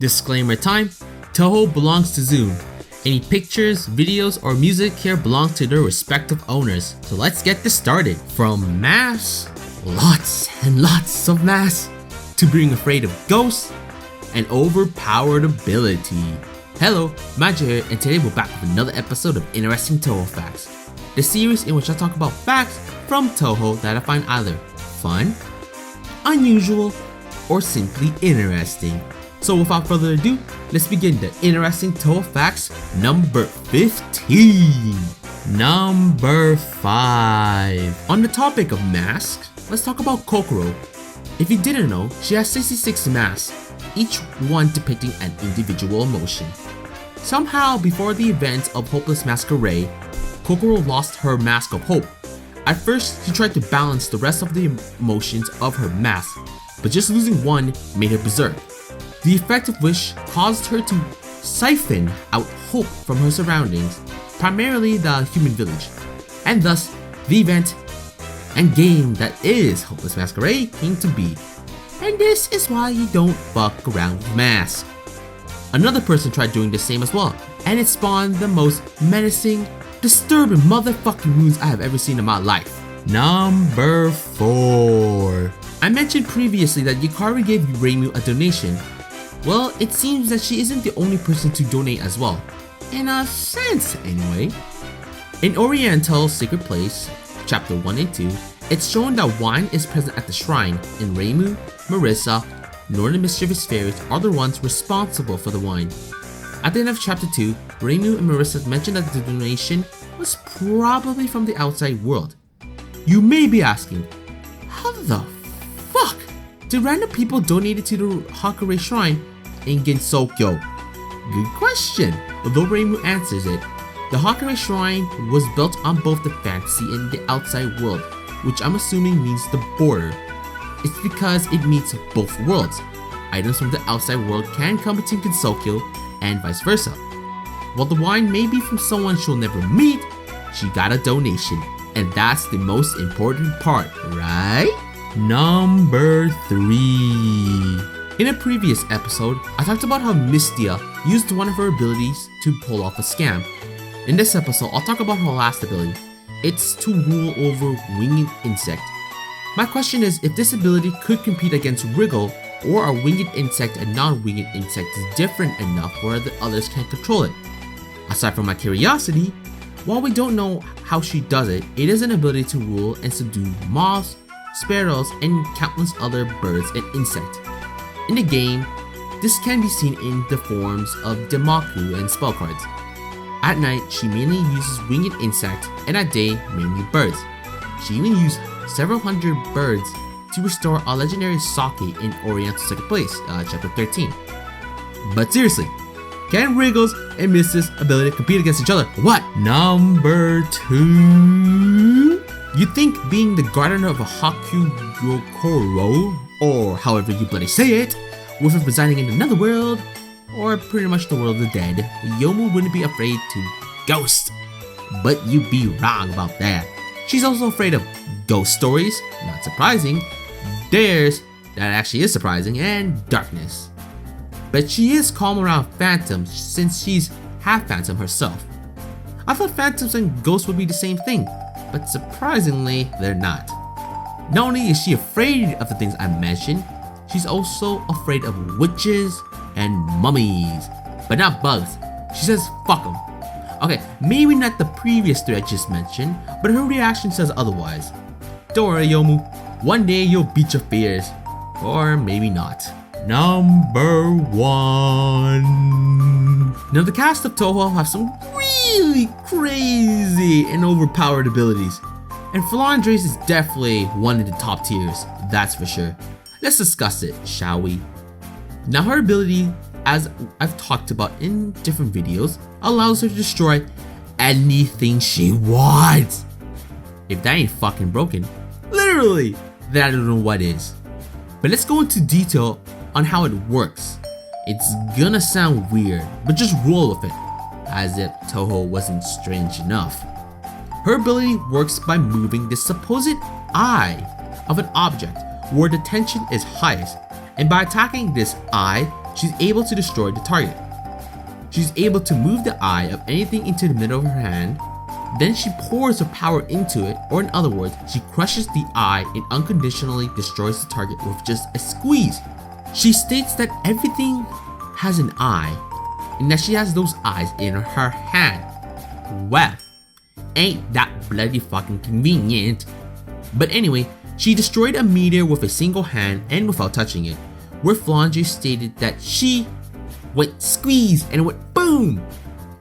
Disclaimer time, Touhou belongs to Zoom. Any pictures, videos, or music here belong to their respective owners. So let's get this started. From masks, lots and lots of masks, to being afraid of ghosts, and overpowered ability. Hello, Magi here, and today we're back with another episode of Interesting Touhou Facts, the series in which I talk about facts from Touhou that I find either fun, unusual, or simply interesting. So without further ado, let's begin the Interesting Touhou Facts number 15. Number 5. On the topic of masks, let's talk about Kokoro. If you didn't know, she has 66 masks, each one depicting an individual emotion. Somehow, before the events of Hopeless Masquerade, Kokoro lost her mask of hope. At first, she tried to balance the rest of the emotions of her mask, but just losing one made her berserk. The effect of which caused her to siphon out hope from her surroundings, primarily the human village, and thus the event and game that is Hopeless Masquerade came to be. And this is why you don't fuck around with masks. Another person tried doing the same as well, and it spawned the most menacing, disturbing motherfucking moves I have ever seen in my life. Number 4. I mentioned previously that Yukari gave Yarormyr a donation. Well, it seems that she isn't the only person to donate as well. In a sense, anyway. In Oriental Sacred Place, Chapter 1 and 2, it's shown that wine is present at the shrine, and Yarormyr, Marissa, nor the mischievous fairies are the ones responsible for the wine. At the end of Chapter 2, Yarormyr and Marissa mentioned that the donation was probably from the outside world. You may be asking, how the fuck did random people donate it to the Hakure Shrine in Gensokyo? Good question. Although Yarormyr answers it, the Hakure Shrine was built on both the fantasy and the outside world, which I'm assuming means the border. It's because it meets both worlds. Items from the outside world can come between Gensokyo and vice versa. While the wine may be from someone she'll never meet, she got a donation, and that's the most important part, right? Number 3. In a previous episode, I talked about how Mystia used one of her abilities to pull off a scam. In this episode, I'll talk about her last ability. It's to rule over winged insect. My question is if this ability could compete against Wriggle, or a winged insect and non-winged insect is different enough where the others can't control it. Aside from my curiosity, while we don't know how she does it, it is an ability to rule and subdue moths, sparrows, and countless other birds and insects. In the game, this can be seen in the forms of Demaku and spell cards. At night, she mainly uses winged insects, and at day, mainly birds. She even used several hundred birds to restore a legendary sake in Oriental Sacred Place, Chapter 13. But seriously, can Wriggle's and Misty's ability compete against each other? What? Number 2? You think being the gardener of a Hakugokoro, or however you bloody say it, with it residing in another world, or pretty much the world of the dead, Yomu wouldn't be afraid to ghost. But you'd be wrong about that. She's also afraid of ghost stories, not surprising, dares, that actually is surprising, and darkness. But she is calm around phantoms since she's half phantom herself. I thought phantoms and ghosts would be the same thing, but surprisingly, they're not. Not only is she afraid of the things I mentioned, she's also afraid of witches and mummies, but not bugs. She says fuck them. Okay, maybe not the previous 3 I just mentioned, but her reaction says otherwise. Don't worry, Yomu, one day you'll beat your fears, or maybe not. Number 1. Now the cast of Touhou have some really crazy and overpowered abilities, and Flandre's is definitely one of the top tiers, that's for sure. Let's discuss it, shall we? Now her ability, as I've talked about in different videos, allows her to destroy anything she wants. If that ain't fucking broken, literally, then I don't know what is. But let's go into detail on how it works. It's gonna sound weird, but just roll with it, as if Touhou wasn't strange enough. Her ability works by moving the supposed eye of an object where the tension is highest, and by attacking this eye, she's able to destroy the target. She's able to move the eye of anything into the middle of her hand. Then she pours her power into it, or in other words, she crushes the eye and unconditionally destroys the target with just a squeeze. She states that everything has an eye, and that she has those eyes in her hand. Well, ain't that bloody fucking convenient? But anyway, she destroyed a meteor with a single hand and without touching it, where Flandre stated that she went squeeze and it went boom.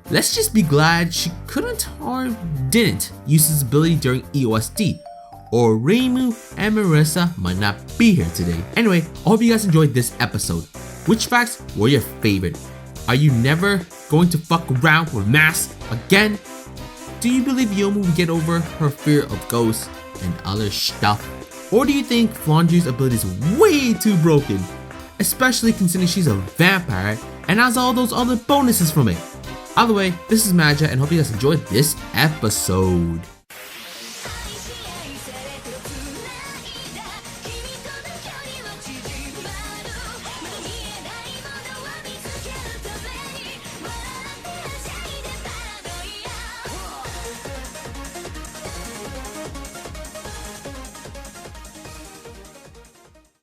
Let's just be glad she couldn't or didn't use his ability during EOSD, or Reimu and Marissa might not be here today. Anyway, I hope you guys enjoyed this episode. Which facts were your favorite? Are you never going to fuck around with masks again? Do you believe Yomu will get over her fear of ghosts and other stuff? Or do you think Flandre's ability is way too broken? Especially considering she's a vampire and has all those other bonuses from it. Either way, this is Magi and hope you guys enjoyed this episode.